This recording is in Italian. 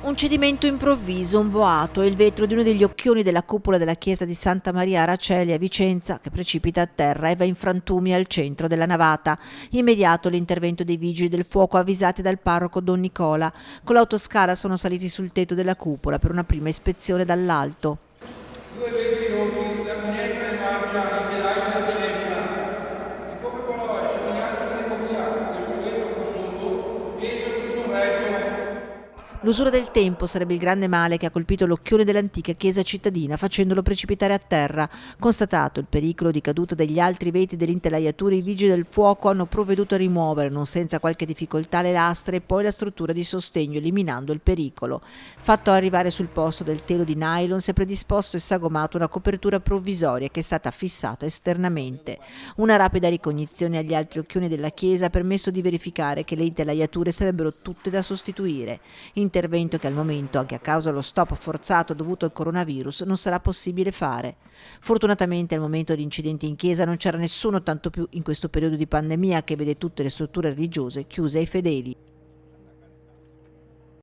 Un cedimento improvviso, un boato e il vetro di uno degli occhioni della cupola della chiesa di Santa Maria Aracelia a Vicenza che precipita a terra e va in frantumi al centro della navata. Immediato l'intervento dei vigili del fuoco avvisati dal parroco Don Nicola. Con l'autoscala sono saliti sul tetto della cupola per una prima ispezione dall'alto. Due vetri rotti, la finestra in marcia, i telai della finestra. In poche parole, se vogliamo tenere via questo vetro qua sotto, vetro tutto retto. L'usura del tempo sarebbe il grande male che ha colpito l'occhione dell'antica chiesa cittadina facendolo precipitare a terra. Constatato il pericolo di caduta degli altri vetri dell'intelaiatura, i vigili del fuoco hanno provveduto a rimuovere, non senza qualche difficoltà, le lastre e poi la struttura di sostegno, eliminando il pericolo. Fatto arrivare sul posto del telo di nylon, si è predisposto e sagomato una copertura provvisoria che è stata fissata esternamente. Una rapida ricognizione agli altri occhioni della chiesa ha permesso di verificare che le intelaiature sarebbero tutte da sostituire. Intervento che al momento, anche a causa dello stop forzato dovuto al coronavirus, non sarà possibile fare. Fortunatamente al momento di incidenti in chiesa non c'era nessuno, tanto più in questo periodo di pandemia che vede tutte le strutture religiose chiuse ai fedeli.